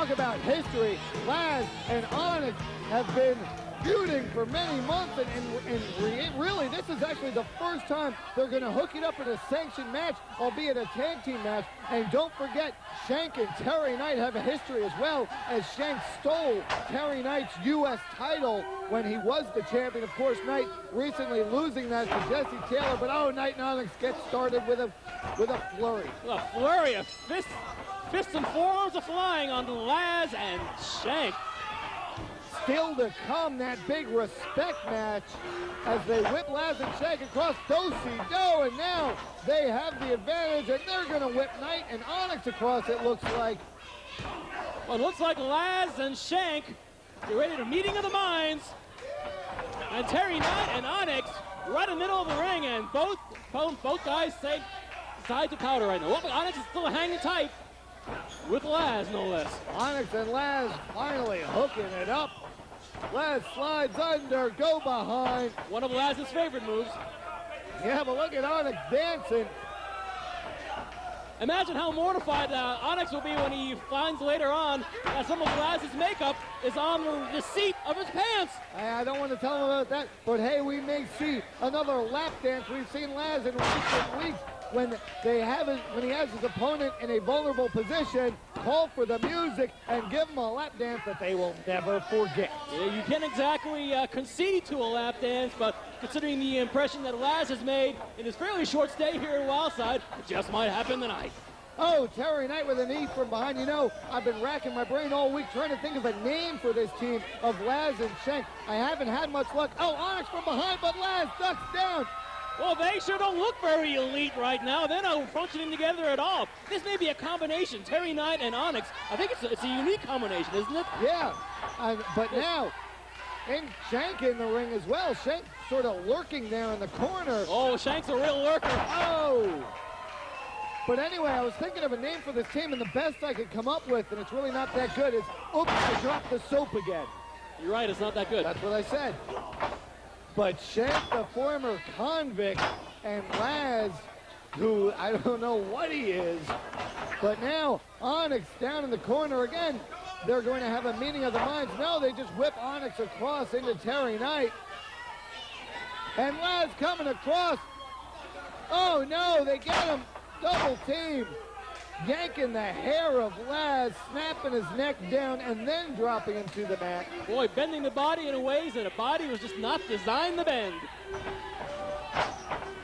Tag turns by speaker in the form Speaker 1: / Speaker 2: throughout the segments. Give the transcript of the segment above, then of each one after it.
Speaker 1: talk about history. Lazz and Onyx have been feuding for many months, and really, this is actually the first time they're going to hook it up in a sanctioned match, albeit a tag team match. And don't forget, Shank and Terry Knight have a history as well, as Shank stole Terry Knight's U.S. title when he was the champion. Of course, Knight recently losing that to Jesse Taylor, but Knight and Onyx get started with a flurry.
Speaker 2: A flurry of fists and forearms are flying on Lazz and Shank.
Speaker 1: Still to come, that big respect match as they whip Lazz and Shank across do-si-do, and now they have the advantage, and they're going to whip Knight and Onyx across, it looks like.
Speaker 2: Well, it looks like Lazz and Shank get ready to meeting of the minds, and Terry Knight and Onyx right in the middle of the ring, and both guys say side to powder right now. Well, Onyx is still hanging tight with Lazz, no less.
Speaker 1: Onyx and Lazz finally hooking it up. Lazz slides under, go behind.
Speaker 2: One of Lazz's favorite moves.
Speaker 1: Yeah, but look at Onyx dancing.
Speaker 2: Imagine how mortified Onyx will be when he finds later on that some of Lazz's makeup is on the seat of his pants.
Speaker 1: I don't want to tell him about that, but hey, we may see another lap dance. We've seen Lazz in recent weeks when he has his opponent in a vulnerable position, call for the music and give him a lap dance that they will never forget.
Speaker 2: Yeah, you can't exactly concede to a lap dance, but considering the impression that Lazz has made in his fairly short stay here at Wildside, it just might happen tonight.
Speaker 1: Oh, Terry Knight with a knee from behind. You know, I've been racking my brain all week trying to think of a name for this team of Lazz and Shank. I haven't had much luck. Oh, Onyx from behind, but Lazz ducks down.
Speaker 2: Well, they sure don't look very elite right now. They're not functioning together at all. This may be a combination, Terry Knight and Onyx. I think it's a unique combination, isn't it?
Speaker 1: Yeah, but now, and Shank in the ring as well. Shank sort of lurking there in the corner.
Speaker 2: Oh, Shank's a real lurker.
Speaker 1: Oh! But anyway, I was thinking of a name for this team, and the best I could come up with, and it's really not that good, is, oops, I dropped the soap again.
Speaker 2: You're right, it's not that good.
Speaker 1: That's what I said. But Shank, the former convict, and Lazz, who I don't know what he is, but now Onyx down in the corner again. They're going to have a meeting of the minds. No, they just whip Onyx across into Terry Knight. And Lazz coming across. Oh no, they get him. Double team. Yanking the hair of Lazz, snapping his neck down, and then dropping him to the mat.
Speaker 2: Boy, bending the body in ways that a body was just not designed to bend.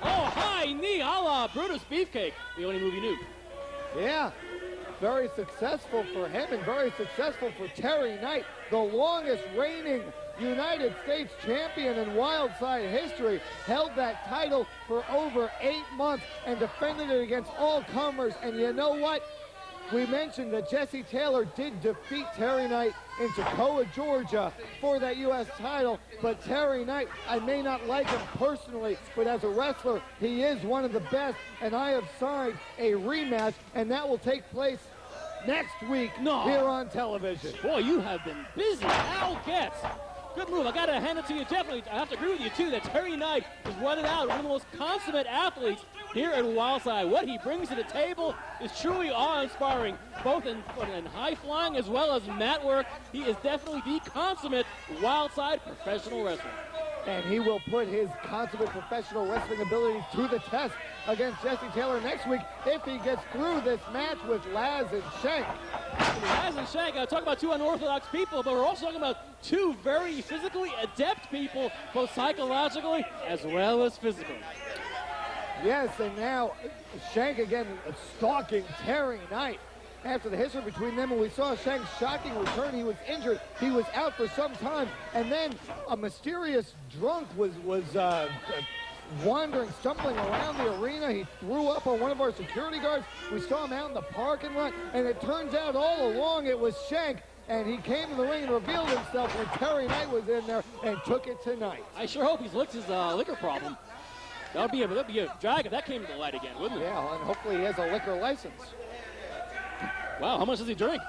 Speaker 2: Oh, high knee a la Brutus Beefcake, the only move he knew.
Speaker 1: Yeah, very successful for him and very successful for Terry Knight, the longest reigning United States champion in Wildside history, held that title for over 8 months and defended it against all comers. And you know what? We mentioned that Jesse Taylor did defeat Terry Knight in Toccoa, Georgia for that U.S. title, but Terry Knight, I may not like him personally, but as a wrestler, he is one of the best, and I have signed a rematch, and that will take place next week here on television.
Speaker 2: Boy, you have been busy. Al Getz. Good move. I got to hand it to you. Definitely, I have to agree with you, too, that Terry Knight is one of the most consummate athletes here at Wildside. What he brings to the table is truly awe-inspiring, both in high flying as well as mat work. He is definitely the consummate Wildside professional wrestler.
Speaker 1: And he will put his consummate professional wrestling abilities to the test against Jesse Taylor next week if he gets through this match with Lazz and Shank.
Speaker 2: Lazz and Shank, talk about two unorthodox people, but we're also talking about two very physically adept people, both psychologically as well as physically.
Speaker 1: Yes, and now Shank again stalking Terry Knight. After the history between them, and we saw Shank's shocking return. He was injured. He was out for some time, and then a mysterious drunk was wandering, stumbling around the arena. He threw up on one of our security guards. We saw him out in the parking lot, and it turns out all along it was Shank, and he came to the ring and revealed himself when Terry Knight was in there and took it tonight.
Speaker 2: I sure hope he's licked his liquor problem. That'd be a drag if that came to light again, wouldn't it?
Speaker 1: Yeah, and hopefully he has a liquor license.
Speaker 2: Wow, how much does he drink?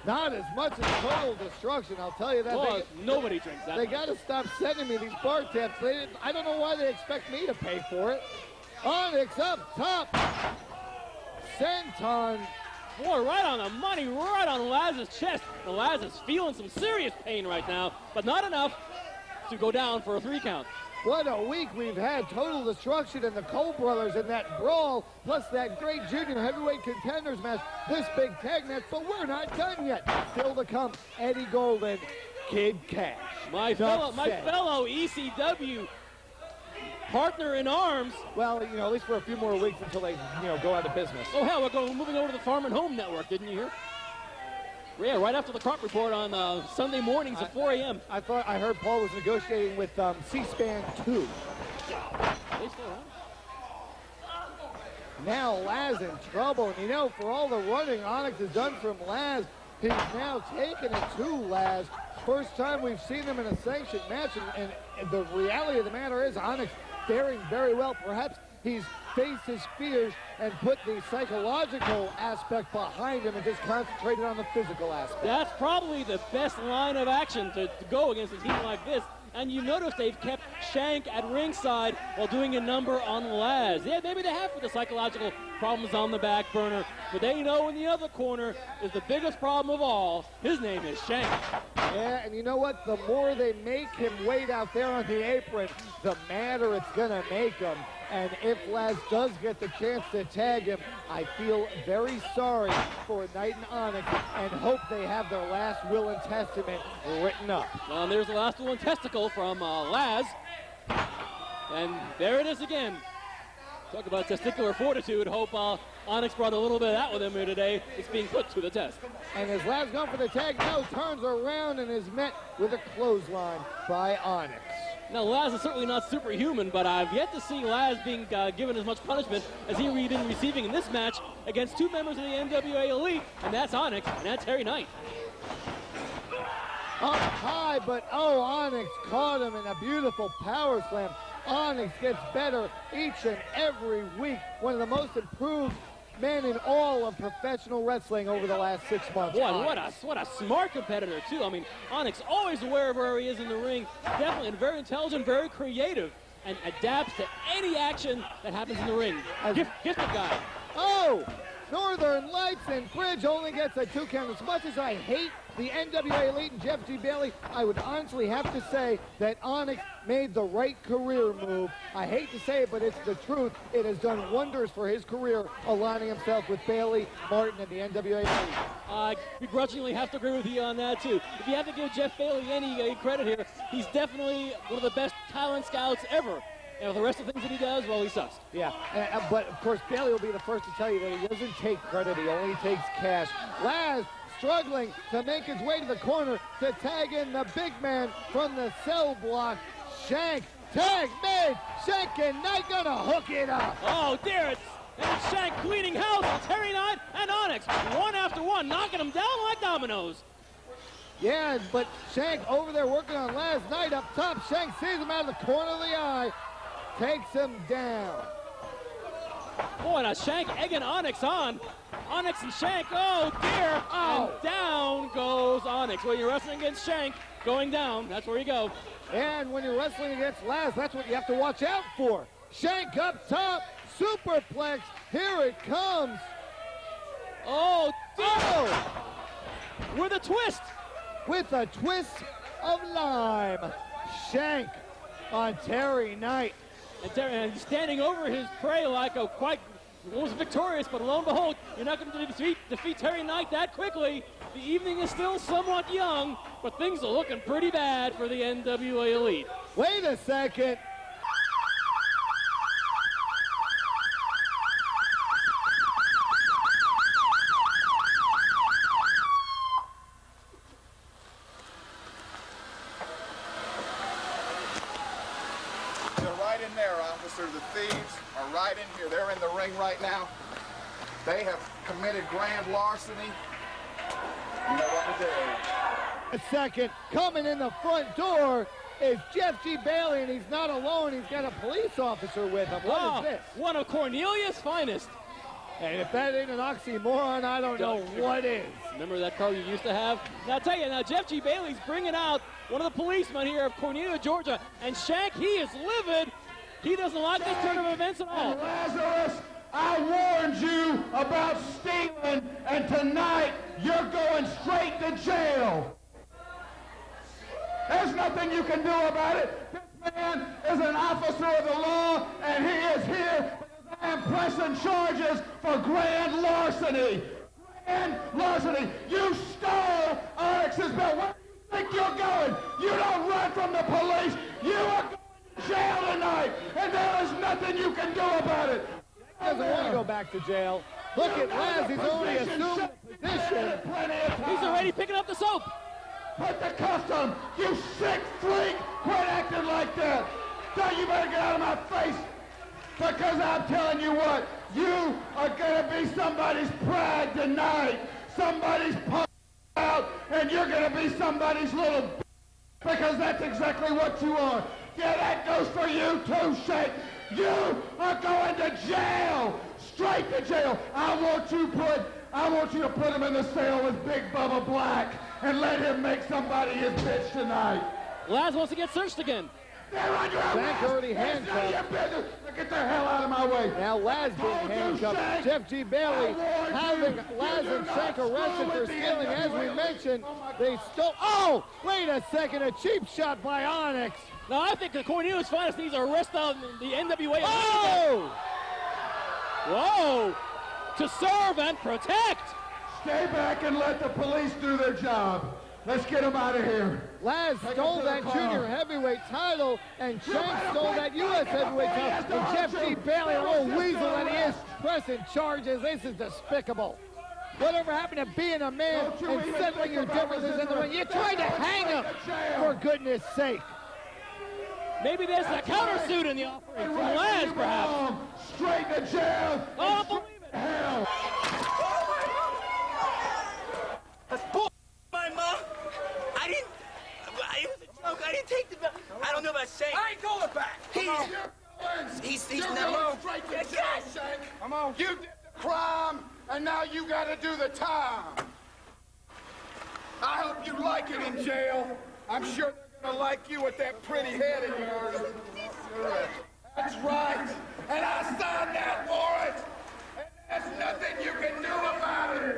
Speaker 1: Not as much as Total Destruction, I'll tell you that.
Speaker 2: Well, nobody drinks that.
Speaker 1: They got to stop sending me these bar tips. I don't know why they expect me to pay for it. Onyx up top. Senton
Speaker 2: Boy, right on the money, right on Lazz's chest. And Lazz is feeling some serious pain right now, but not enough to go down for a 3 count.
Speaker 1: What a week we've had. Total destruction in the Cole brothers in that brawl, plus that great junior heavyweight contenders match, this big tag match, but we're not done yet. Still to come, Eddie Golden, Kid Cash.
Speaker 2: My fellow ECW partner in arms.
Speaker 1: Well, you know, at least for a few more weeks until they, you know, go out of business.
Speaker 2: Oh, hell, we're moving over to the Farm and Home Network, didn't you hear? Yeah, right after the crop report on Sunday mornings at 4 a.m.
Speaker 1: I heard Paul was negotiating with C-SPAN 2.
Speaker 2: They still around?
Speaker 1: Now Lazz in trouble, and you know, for all the running Onyx has done from Lazz, he's now taken it to Lazz. First time we've seen him in a sanctioned match, and the reality of the matter is Onyx faring very well. Perhaps he's faced his fears and put the psychological aspect behind him and just concentrated on the physical aspect.
Speaker 2: That's probably the best line of action to go against a team like this. And you notice they've kept Shank at ringside while doing a number on Lazz. Yeah, maybe they have for the psychological problems on the back burner, but they know in the other corner is the biggest problem of all. His name is Shank.
Speaker 1: Yeah, and you know what? The more they make him wait out there on the apron, the madder it's going to make him. And if Lazz does get the chance to tag him, I feel very sorry for Knight and Onyx and hope they have their last will and testament written up.
Speaker 2: Well, there's the last will and testicle from Lazz. And there it is again. Talk about testicular fortitude. Hope Onyx brought a little bit of that with him here today. It's being put to the test.
Speaker 1: And as Lazz goes for the tag, now turns around and is met with a clothesline by Onyx.
Speaker 2: Now, Lazz is certainly not superhuman, but I've yet to see Lazz being given as much punishment as he's been receiving in this match against 2 members of the NWA Elite, and that's Onyx, and that's Terry Knight.
Speaker 1: Up high, but Onyx caught him in a beautiful power slam. Onyx gets better each and every week. One of the most improved men in all of professional wrestling over the last 6 months.
Speaker 2: Boy, what a smart competitor, too. I mean, Onyx always aware of where he is in the ring. Definitely, and very intelligent, very creative, and adapts to any action that happens in the ring. Gifted guy.
Speaker 1: Oh! Northern Lights and Bridge only gets a 2 count. As much as I hate the NWA Elite and Jeff G. Bailey, I would honestly have to say that Onyx made the right career move. I hate to say it, but it's the truth. It has done wonders for his career, aligning himself with Bailey, Martin, and the NWA Elite.
Speaker 2: I begrudgingly have to agree with you on that, too. If you have to give Jeff Bailey any credit here, he's definitely one of the best talent scouts ever. And the rest of the things that he does, well, he sucks.
Speaker 1: Yeah, but of course, Bailey will be the first to tell you that he doesn't take credit, he only takes cash. Lazz struggling to make his way to the corner to tag in the big man from the cell block, Shank. Tag made, Shank and Knight gonna hook it up.
Speaker 2: Oh, dear, it's Shank cleaning house with Terry Knight and Onyx, one after one, knocking them down like dominoes.
Speaker 1: Yeah, but Shank over there working on Lazz. Knight up top. Shank sees him out of the corner of the eye. Takes him down.
Speaker 2: Boy, now Shank egging Onyx on. Onyx and Shank, oh dear.
Speaker 1: Oh.
Speaker 2: And down goes Onyx. When you're wrestling against Shank, going down, that's where you go.
Speaker 1: And when you're wrestling against Lazz, that's what you have to watch out for. Shank up top, superplex, here it comes.
Speaker 2: Oh, dear.
Speaker 1: Oh.
Speaker 2: With a twist.
Speaker 1: With a twist of lime. Shank on Terry Knight.
Speaker 2: And standing over his prey like a almost victorious, but lo and behold, you're not going to defeat Terry Knight that quickly. The evening is still somewhat young, but things are looking pretty bad for the NWA Elite.
Speaker 1: Wait a second.
Speaker 3: The thieves are right in here. They're in the ring right now. They have committed grand larceny. You know what to do.
Speaker 1: A second, coming in the front door is Jeff G. Bailey, and he's not alone. He's got a police officer with him. What is this?
Speaker 2: One of Cornelia's finest.
Speaker 1: And if that ain't an oxymoron, I don't know what is.
Speaker 2: Remember that car you used to have? Now, I'll tell you, now Jeff G. Bailey's bringing out one of the policemen here of Cornelia, Georgia, and Shank, he is livid. He doesn't like this turn of events at all.
Speaker 3: Lazarus
Speaker 4: I warned you about stealing, and tonight you're going straight to jail. There's nothing you can do about it. This man is an officer of the law, and he is here because I am pressing charges for grand larceny. Grand larceny. You stole Onyx's belt. Where do you think you're going? You don't run from the police. You are going to jail tonight, and there is nothing you can do about it.
Speaker 1: He doesn't want to go back to jail. Look at Lazz. He's only assumed the position.
Speaker 2: He's already picking up the soap.
Speaker 4: Put the cuffs on. You sick freak. Quit acting like that. So you better get out of my face. Because I'm telling you what, you are going to be somebody's pride tonight. Somebody's punk out, and you're going to be somebody's little because that's exactly what you are. Yeah, that goes for you too, Shank. You are going to jail. Straight to jail. I want you to put him in the cell with Big Bubba Black and let him make somebody his bitch tonight.
Speaker 2: Lazz wants to get searched again.
Speaker 4: They're on your
Speaker 1: Shank already handcuffed.
Speaker 4: Get the hell out of my way.
Speaker 1: Now Lazz being handcuffed. Jeff G. Bailey having Lazz and Shank arrested for stealing. As we mentioned, they stole. Oh, wait a second. A cheap shot by Onyx.
Speaker 2: Now, I think the Cornelius Finest needs to arrest on the NWA.
Speaker 1: Oh!
Speaker 2: Whoa! To serve and protect.
Speaker 4: Stay back and let the police do their job. Let's get him out of here.
Speaker 1: Lazz stole that junior heavyweight title, and Shank stole that U.S. heavyweight title. And Jeff G. Bailey, a little weasel that he is, pressing charges. This is despicable. Whatever happened to being a man and settling your differences in the ring? You tried to hang him, for goodness sake.
Speaker 2: Maybe there's a countersuit in the offering from Lazz, perhaps.
Speaker 4: Straight to jail.
Speaker 2: Oh, I don't believe it.
Speaker 4: Hell.
Speaker 5: That's bull, my mom. It was a joke. I didn't take the belt. I don't know about Shank.
Speaker 3: I ain't going back.
Speaker 5: He's
Speaker 3: You're
Speaker 5: never.
Speaker 3: going straight to jail, Shank. Come on. You did the crime, and now you got to do the time. I hope you like it in jail. I'm sure they're going to like you with that pretty head of yours. That's right. And I signed that warrant. And there's nothing you can do about it.